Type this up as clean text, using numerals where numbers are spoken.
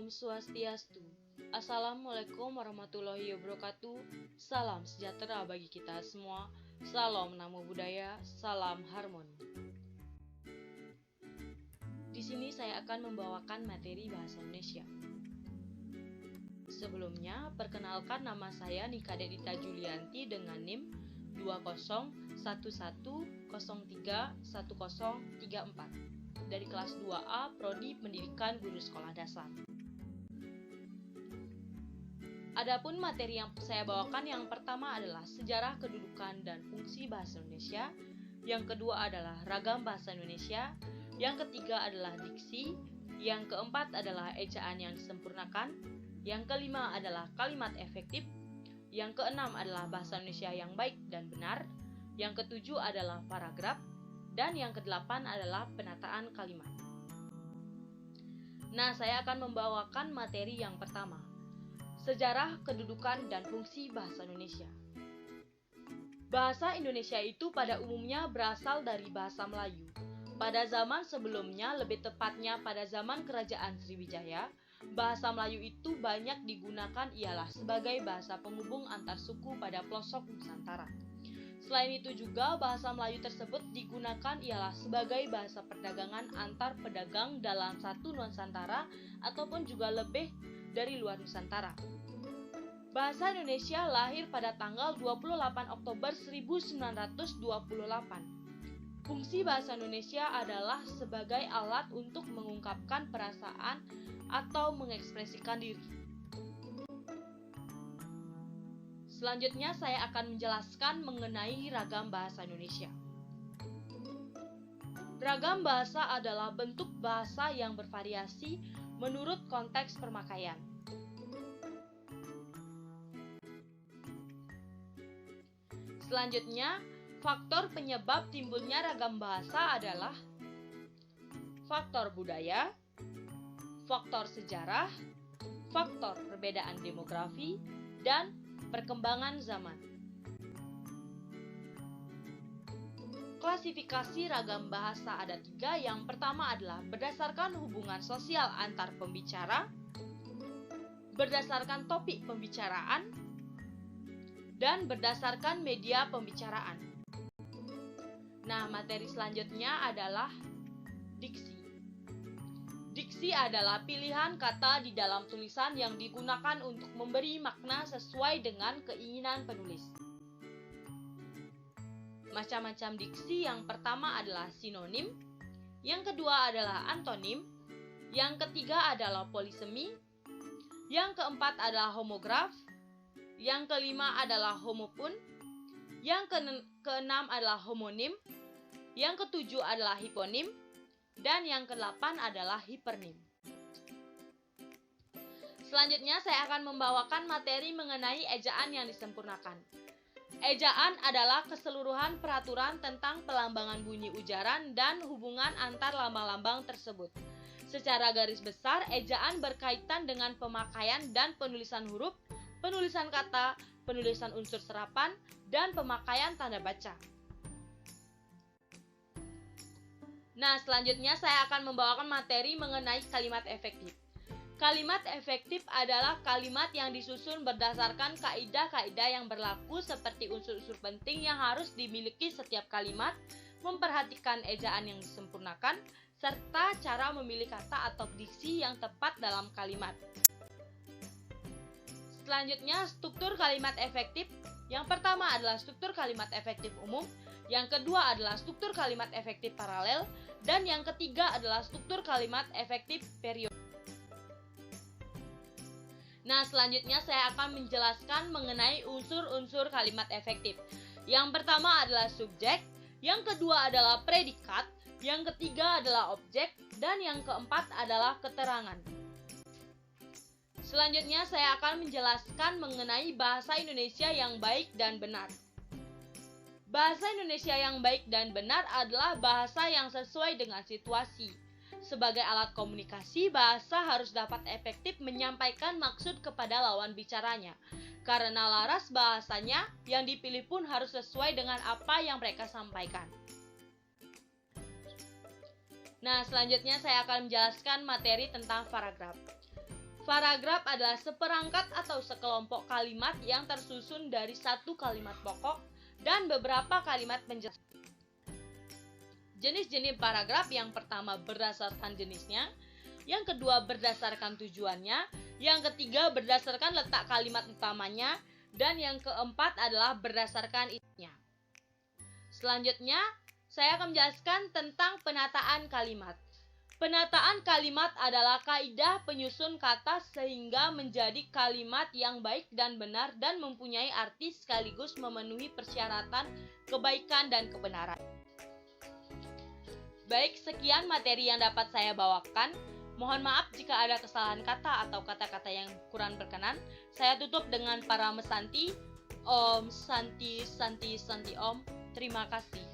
Om Swastiastu. Assalamualaikum warahmatullahi wabarakatuh. Salam sejahtera bagi kita semua. Salam Namo Buddhaya, salam harmoni. Di sini saya akan membawakan materi bahasa Indonesia. Sebelumnya, perkenalkan nama saya Nikade Dita Julianti dengan NIM 2011031034 dari kelas 2A Prodi Pendidikan Guru Sekolah Dasar. Adapun materi yang saya bawakan, yang pertama adalah sejarah kedudukan dan fungsi bahasa Indonesia, yang kedua adalah ragam bahasa Indonesia, yang ketiga adalah diksi, yang keempat adalah ejaan yang disempurnakan, yang kelima adalah kalimat efektif, yang keenam adalah bahasa Indonesia yang baik dan benar, yang ketujuh adalah paragraf, dan yang kedelapan adalah penataan kalimat. Nah, saya akan membawakan materi yang pertama, sejarah kedudukan dan fungsi bahasa Indonesia. Bahasa Indonesia itu pada umumnya berasal dari bahasa Melayu. Pada zaman sebelumnya, lebih tepatnya pada zaman Kerajaan Sriwijaya, bahasa Melayu itu banyak digunakan ialah sebagai bahasa penghubung antar suku pada pelosok Nusantara. Selain itu juga bahasa Melayu tersebut digunakan ialah sebagai bahasa perdagangan antar pedagang dalam satu Nusantara ataupun juga lebih dari luar Nusantara. Bahasa Indonesia lahir pada tanggal 28 Oktober 1928. Fungsi bahasa Indonesia adalah sebagai alat untuk mengungkapkan perasaan atau mengekspresikan diri. Selanjutnya saya akan menjelaskan mengenai ragam bahasa Indonesia. Ragam bahasa adalah bentuk bahasa yang bervariasi menurut konteks pemakaian. Selanjutnya, faktor penyebab timbulnya ragam bahasa adalah faktor budaya, faktor sejarah, faktor perbedaan demografi, dan perkembangan zaman. Klasifikasi ragam bahasa ada 3. Yang pertama adalah berdasarkan hubungan sosial antar pembicara, berdasarkan topik pembicaraan, dan berdasarkan media pembicaraan. Nah, materi selanjutnya adalah diksi. Diksi adalah pilihan kata di dalam tulisan yang digunakan untuk memberi makna sesuai dengan keinginan penulis. Macam-macam diksi, yang pertama adalah sinonim, yang kedua adalah antonim, yang ketiga adalah polisemi, yang keempat adalah homograf, yang kelima adalah homopun, yang keenam adalah homonim, yang ketujuh adalah hiponim, dan yang ke-8 adalah hipernim. Selanjutnya saya akan membawakan materi mengenai ejaan yang disempurnakan. Ejaan adalah keseluruhan peraturan tentang pelambangan bunyi ujaran dan hubungan antar lambang-lambang tersebut. Secara garis besar, ejaan berkaitan dengan pemakaian dan penulisan huruf, penulisan kata, penulisan unsur serapan, dan pemakaian tanda baca. Nah, selanjutnya saya akan membawakan materi mengenai kalimat efektif. Kalimat efektif adalah kalimat yang disusun berdasarkan kaidah-kaidah yang berlaku seperti unsur-unsur penting yang harus dimiliki setiap kalimat, memperhatikan ejaan yang disempurnakan, serta cara memilih kata atau diksi yang tepat dalam kalimat. Selanjutnya, struktur kalimat efektif. Yang pertama adalah struktur kalimat efektif umum, yang kedua adalah struktur kalimat efektif paralel, dan yang ketiga adalah struktur kalimat efektif periode. Nah, selanjutnya saya akan menjelaskan mengenai unsur-unsur kalimat efektif. Yang pertama adalah subjek, yang kedua adalah predikat, yang ketiga adalah objek, dan yang keempat adalah keterangan. Selanjutnya saya akan menjelaskan mengenai bahasa Indonesia yang baik dan benar. Bahasa Indonesia yang baik dan benar adalah bahasa yang sesuai dengan situasi. Sebagai alat komunikasi, bahasa harus dapat efektif menyampaikan maksud kepada lawan bicaranya. Karena laras bahasanya, yang dipilih pun harus sesuai dengan apa yang mereka sampaikan. Nah, selanjutnya saya akan menjelaskan materi tentang paragraf. Paragraf adalah seperangkat atau sekelompok kalimat yang tersusun dari satu kalimat pokok dan beberapa kalimat penjelasan. Jenis-jenis paragraf yang pertama berdasarkan jenisnya, yang kedua berdasarkan tujuannya, yang ketiga berdasarkan letak kalimat utamanya, dan yang keempat adalah berdasarkan isinya. Selanjutnya, saya akan menjelaskan tentang penataan kalimat. Penataan kalimat adalah kaidah penyusun kata sehingga menjadi kalimat yang baik dan benar dan mempunyai arti sekaligus memenuhi persyaratan kebaikan dan kebenaran. Baik, sekian materi yang dapat saya bawakan. Mohon maaf jika ada kesalahan kata atau kata-kata yang kurang berkenan. Saya tutup dengan para mesanti. Om Santi Santi Santi Om. Terima kasih.